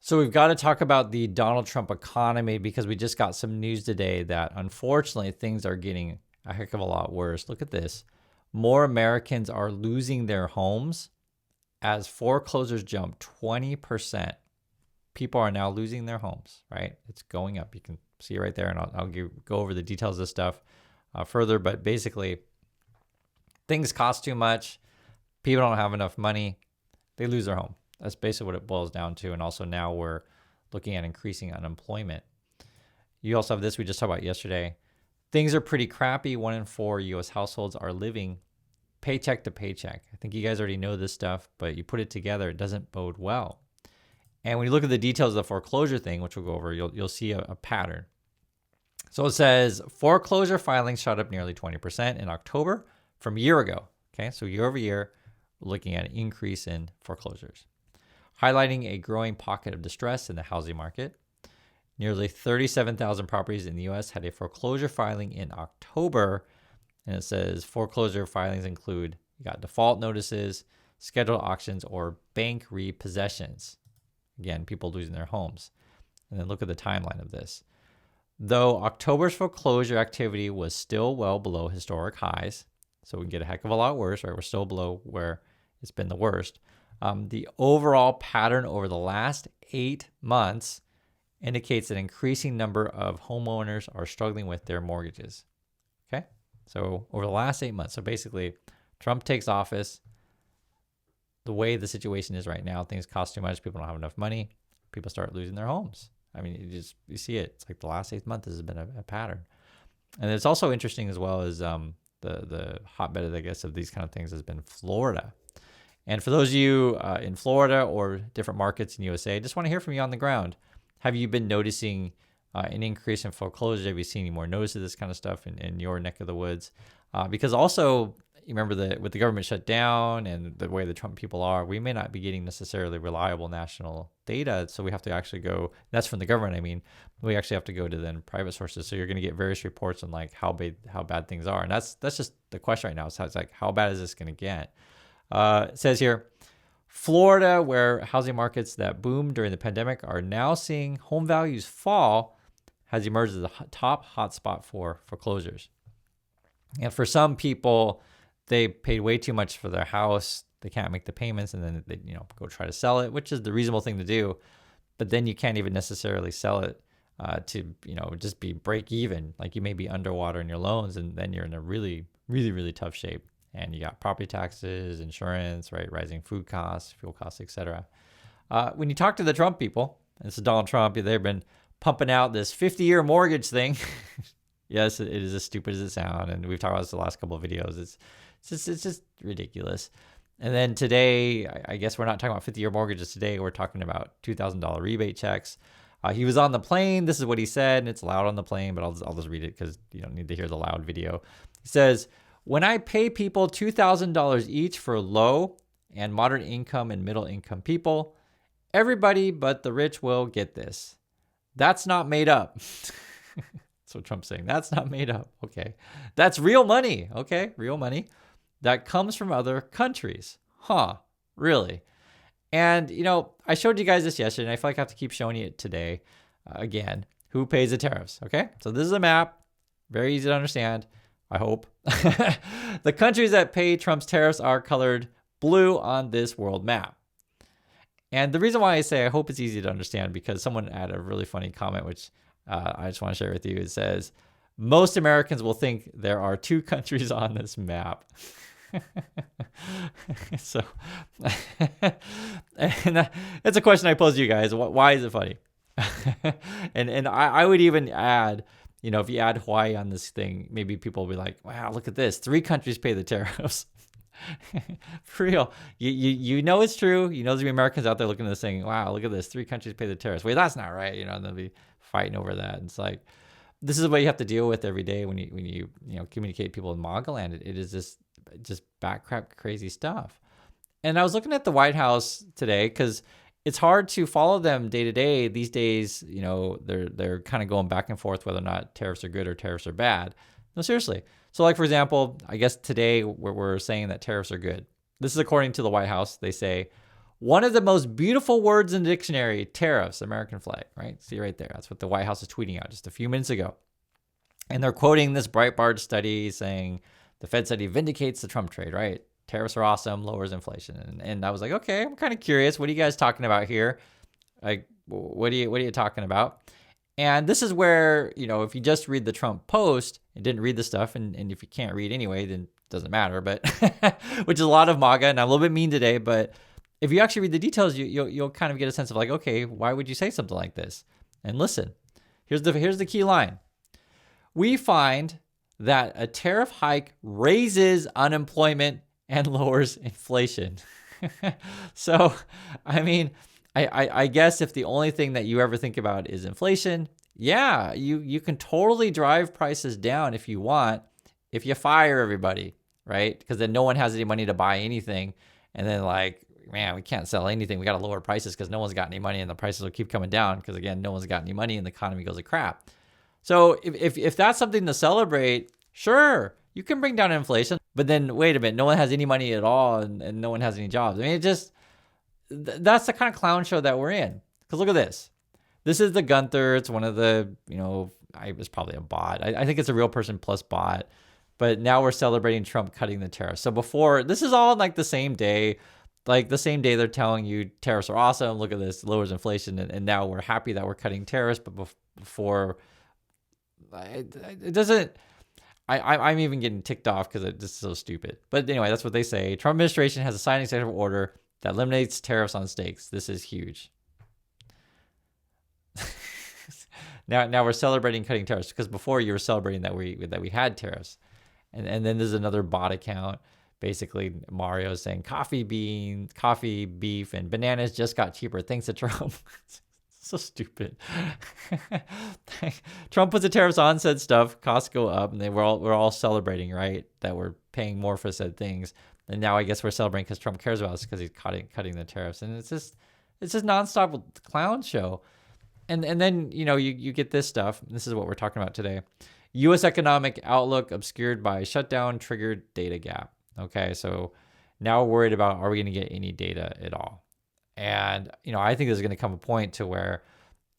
So we've got to talk about the Donald Trump economy because we just got some news today that unfortunately things are getting a heck of a lot worse. Look at this. More Americans are losing their homes as foreclosures jump 20%. People are now losing their homes, right? It's going up. You can see it right there, and I'll go over the details of this stuff further. But basically, things cost too much. People don't have enough money. They lose their home. That's basically what it boils down to. And also now we're looking at increasing unemployment. You also have this we just talked about yesterday. Things are pretty crappy. 1 in 4 U.S. households are living paycheck to paycheck. I think you guys already know this stuff, but you put it together, it doesn't bode well. And when you look at the details of the foreclosure thing, which we'll go over, you'll see a pattern. So it says foreclosure filings shot up nearly 20% in October from a year ago. Okay, so year over year, we're looking at an increase in foreclosures, highlighting a growing pocket of distress in the housing market. Nearly 37,000 properties in the U.S. had a foreclosure filing in October. And it says foreclosure filings include, you got default notices, scheduled auctions, or bank repossessions. Again, people losing their homes. And then look at the timeline of this. Though October's foreclosure activity was still well below historic highs, so we can get a heck of a lot worse, right? We're still below where it's been the worst. The overall pattern over the last 8 months indicates an increasing number of homeowners are struggling with their mortgages. Okay? So over the last 8 months, so basically Trump takes office. The way the situation is right now, things cost too much. People don't have enough money. People start losing their homes. I mean, you see it. It's like the last 8 months has been a pattern. And it's also interesting as well as the hotbed, I guess, of these kind of things has been Florida. And for those of you in Florida or different markets in USA, I just want to hear from you on the ground. Have you been noticing an increase in foreclosures? Have you seen any more notice of this kind of stuff in your neck of the woods? Because also, you remember that with the government shut down and the way the Trump people are, we may not be getting necessarily reliable national data. So we have to actually go, that's from the government, I mean, we actually have to go to then private sources. So you're going to get various reports on like how bad things are. And that's just the question right now. So it's like, how bad is this going to get? It says here, Florida, where housing markets that boomed during the pandemic are now seeing home values fall, has emerged as the top hotspot for foreclosures. And for some people, they paid way too much for their house. They can't make the payments, and then they go try to sell it, which is the reasonable thing to do. But then you can't even necessarily sell it to just be break even. Like you may be underwater in your loans, and then you're in a really, really, really tough shape. And you got property taxes, insurance, right, rising food costs, fuel costs, etc. When you talk to the Trump people, and this is Donald Trump, they've been pumping out this 50-year mortgage thing. Yes, it is as stupid as it sounds, and we've talked about this the last couple of videos. It's just ridiculous. And then today, I guess we're not talking about 50-year mortgages today. We're talking about $2,000 rebate checks. He was on the plane. This is what he said, and it's loud on the plane, but I'll just read it because you don't need to hear the loud video. He says, "When I pay people $2,000 each for low and moderate income and middle income people, everybody but the rich will get this. That's not made up." That's what Trump's saying. That's not made up. Okay. That's real money. Okay. Real money that comes from other countries. Huh. Really? And, I showed you guys this yesterday, and I feel like I have to keep showing you it today. Again, who pays the tariffs? Okay. So this is a map. Very easy to understand, I hope. The countries that pay Trump's tariffs are colored blue on this world map. And the reason why I say I hope it's easy to understand, because someone added a really funny comment, which I just want to share with you. It says, most Americans will think there are 2 countries on this map. So, and that's a question I pose to you guys. Why is it funny? and I would even add, if you add Hawaii on this thing, maybe people will be like, wow, look at this. 3 countries pay the tariffs. For real. You know it's true. There's be Americans out there looking at this saying, wow, look at this. 3 countries pay the tariffs. Wait, that's not right. And they'll be fighting over that. It's like, this is what you have to deal with every day when you communicate people in MAGA land. It is just backcrap crazy stuff. And I was looking at the White House today because it's hard to follow them day to day these days. They're kind of going back and forth whether or not tariffs are good or tariffs are bad. No, seriously. So like, for example, I guess today we're saying that tariffs are good. This is according to the White House. They say, One of the most beautiful words in the dictionary, tariffs, American flag, right? See right there. That's what the White House is tweeting out just a few minutes ago. And they're quoting this Breitbart study saying the Fed study vindicates the Trump trade, right? Tariffs are awesome, lowers inflation. And I was like, okay, I'm kind of curious. What are you guys talking about here? Like, what are you talking about? And this is where, if you just read the Trump post and didn't read the stuff, and if you can't read anyway, then it doesn't matter, but which is a lot of MAGA, and I'm a little bit mean today, but if you actually read the details, you'll kind of get a sense of like, okay, why would you say something like this? And listen, here's the key line. We find that a tariff hike raises unemployment and lowers inflation. So, I mean, I guess if the only thing that you ever think about is inflation, yeah, you can totally drive prices down if you want, if you fire everybody, right? Because then no one has any money to buy anything. And then like, man, we can't sell anything. We got to lower prices because no one's got any money and the prices will keep coming down because, again, no one's got any money and the economy goes to crap. So if that's something to celebrate, sure, you can bring down inflation. But then wait a minute, no one has any money at all and no one has any jobs. I mean, that's the kind of clown show that we're in. Because look at this. This is the Gunther. It's one of the, it was probably a bot. I think it's a real person plus bot. But now we're celebrating Trump cutting the tariffs. So before, this is all like the same day. Like the same day they're telling you tariffs are awesome. Look at this, lowers inflation. And now we're happy that we're cutting tariffs. But before, it doesn't... I'm even getting ticked off because it's just so stupid. But anyway, that's what they say. Trump administration has a signed executive order that eliminates tariffs on steaks. This is huge. Now we're celebrating cutting tariffs because before you were celebrating that we had tariffs, and then there's another bot account. Basically, Mario is saying coffee, beef, and bananas just got cheaper thanks to Trump. So stupid. Trump puts the tariffs on said stuff, costs go up, and we're all celebrating, right? That we're paying more for said things. And now I guess we're celebrating because Trump cares about us because he's cutting the tariffs. And it's just nonstop clown show. And then, you get this stuff. This is what we're talking about today. U.S. economic outlook obscured by shutdown triggered data gap. Okay, so now we're worried about, are we going to get any data at all? And, I think there's going to come a point to where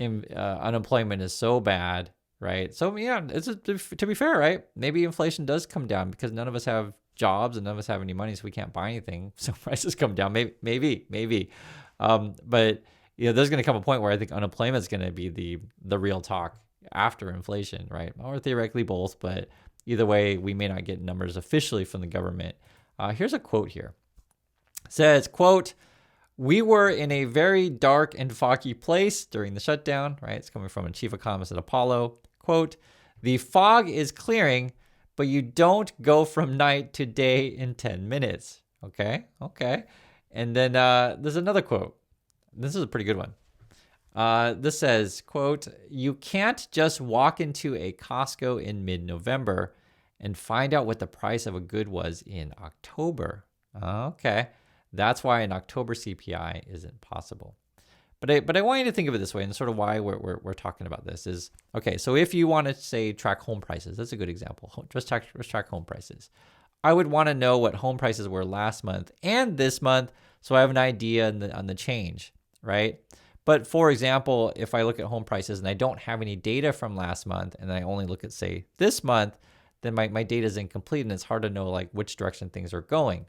unemployment is so bad, right? So, yeah, to be fair, right? Maybe inflation does come down because none of us have jobs and none of us have any money, so we can't buy anything. So prices come down, maybe. But, there's going to come a point where I think unemployment is going to be the real talk after inflation, right? Or theoretically both, but either way, we may not get numbers officially from the government. Here's a quote here. It says, quote, "We were in a very dark and foggy place during the shutdown," right? It's coming from a chief economist at Apollo. Quote, "The fog is clearing, but you don't go from night to day in 10 minutes. Okay. And then there's another quote. This is a pretty good one. This says, quote, "You can't just walk into a Costco in mid-November and find out what the price of a good was in October." Okay. That's why an October CPI isn't possible. But I want you to think of it this way, and sort of why we're talking about this is, okay, so if you want to, say, track home prices, that's a good example. Just track home prices. I would want to know what home prices were last month and this month so I have an idea on the change, right? But for example, if I look at home prices and I don't have any data from last month and I only look at, say, this month, then my data is incomplete and it's hard to know like which direction things are going.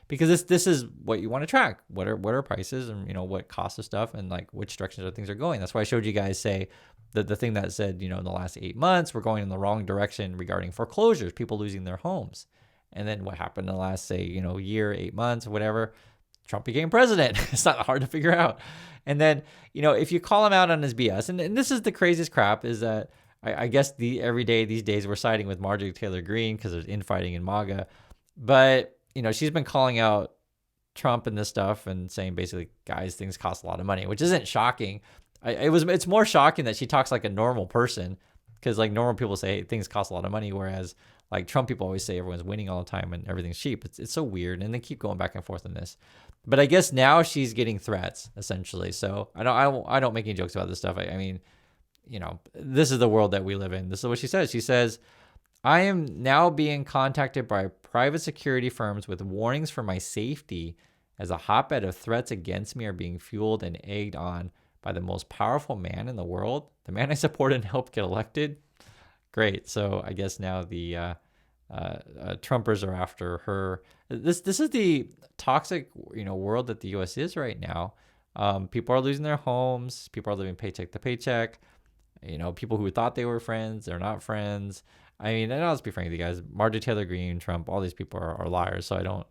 Because this is what you want to track. What are prices and what costs of stuff and like which directions things are going. That's why I showed you guys, say, the thing that said, in the last 8 months, we're going in the wrong direction regarding foreclosures, people losing their homes. And then what happened in the last, say, year, 8 months, whatever, Trump became president. It's not hard to figure out. And then, if you call him out on his BS, and this is the craziest crap, is that I guess every day these days we're siding with Marjorie Taylor Greene because there's infighting in MAGA. But, she's been calling out Trump and this stuff and saying basically, guys, things cost a lot of money, which isn't shocking. It's more shocking that she talks like a normal person because like normal people say, hey, things cost a lot of money, whereas like Trump people always say everyone's winning all the time and everything's cheap. It's so weird, and they keep going back and forth on this. But I guess now she's getting threats essentially. So I don't make any jokes about this stuff. I mean, this is the world that we live in. This is what she says. She says, "I am now being contacted by private security firms with warnings for my safety as a hotbed of threats against me are being fueled and egged on by the most powerful man in the world, the man I support and helped get elected. Great. So I guess now the Trumpers are after her. This is the toxic world that the U.S. is right now. People are losing their homes. People are living paycheck to paycheck. People who thought they were friends, they're not friends. I mean, and I'll just be frank with you guys. Marjorie Taylor Greene, Trump, all these people are liars. So I don't,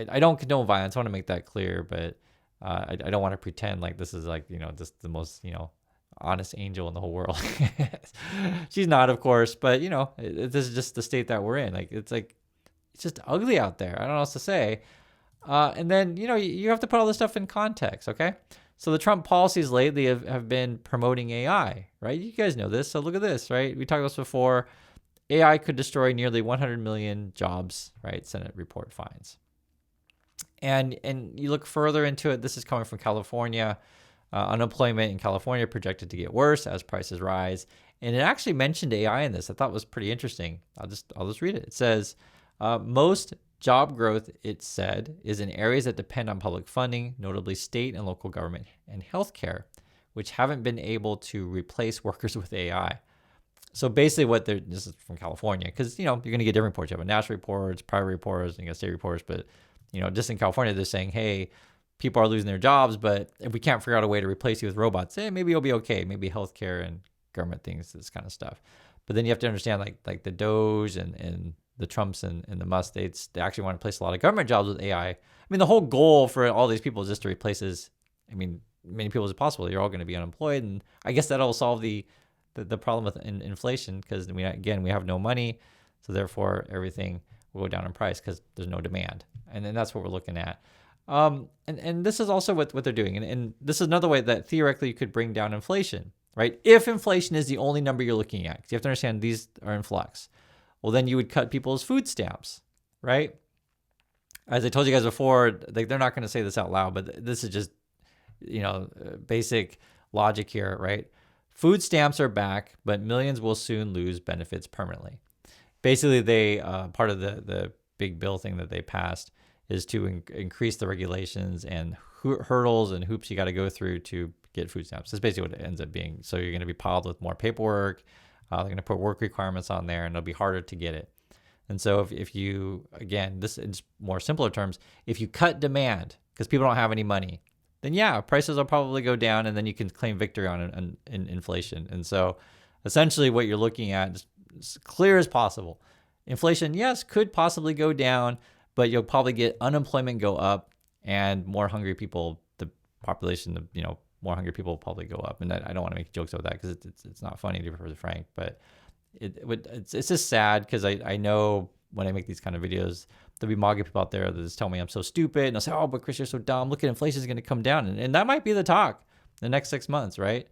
I don't condone violence. I want to make that clear, but I don't want to pretend like this is like, just the most, honest angel in the whole world. She's not, of course, but this is just the state that we're in. Like, it's just ugly out there. I don't know what else to say. And then, you have to put all this stuff in context. Okay. So the Trump policies lately have been promoting AI, right? You guys know this. So look at this, right? We talked about this before. AI could destroy nearly 100 million jobs, right? Senate report finds. And you look further into it. This is coming from California. Unemployment in California projected to get worse as prices rise. And it actually mentioned AI in this. I thought was pretty interesting. I'll just read it. It says, most job growth, it said, is in areas that depend on public funding, notably state and local government and healthcare, which haven't been able to replace workers with AI. So basically this is from California, because, you're going to get different reports. You have national reports, private reports, and you got state reports. But, just in California, they're saying, hey, people are losing their jobs, but if we can't figure out a way to replace you with robots, maybe it'll be okay. Maybe healthcare and government things, this kind of stuff. But then you have to understand, like the Doge and the Trumps and the Musk, they actually want to replace a lot of government jobs with AI. I mean, the whole goal for all these people is just to replace many people as possible. You're all going to be unemployed. And I guess that'll solve the problem with inflation, because we have no money. So therefore, everything will go down in price because there's no demand. And then that's what we're looking at. And this is also what they're doing. And this is another way that theoretically you could bring down inflation, right? If inflation is the only number you're looking at, because you have to understand these are in flux. Well, then you would cut people's food stamps, right? As I told you guys before, like, they're not going to say this out loud, but this is just, basic logic here, right? Food stamps are back, but millions will soon lose benefits permanently. Basically, they part of the big bill thing that they passed is to increase the regulations and hurdles and hoops you got to go through to get food stamps. That's basically what it ends up being. So you're going to be piled with more paperwork. They're going to put work requirements on there, and it'll be harder to get it. And so if you, again, this is more simpler terms, if you cut demand because people don't have any money, then yeah, prices will probably go down, and then you can claim victory on inflation. And so essentially what you're looking at is as clear as possible. Inflation, yes, could possibly go down, but you'll probably get unemployment go up, and more hungry people, the population, more hungry people will probably go up. And I don't want to make jokes about that because it's not funny, to be frank, but it's just sad, because I know when I make these kind of videos, there'll be MAGA people out there that just tell me I'm so stupid, and they'll say, oh, but Chris, you're so dumb. Look at inflation is going to come down. And that might be the talk the next 6 months, right?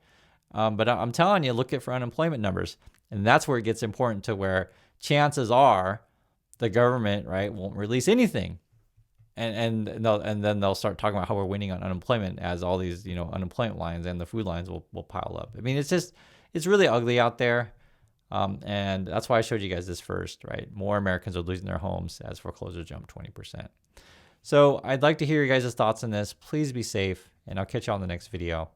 But I'm telling you, look at for unemployment numbers. And that's where it gets important, to where chances are the government, right, won't release anything. And then they'll start talking about how we're winning on unemployment, as all these, unemployment lines and the food lines will pile up. I mean, it's really ugly out there. And that's why I showed you guys this first, right? More Americans are losing their homes as foreclosures jump 20%. So I'd like to hear your guys' thoughts on this. Please be safe, and I'll catch you on the next video.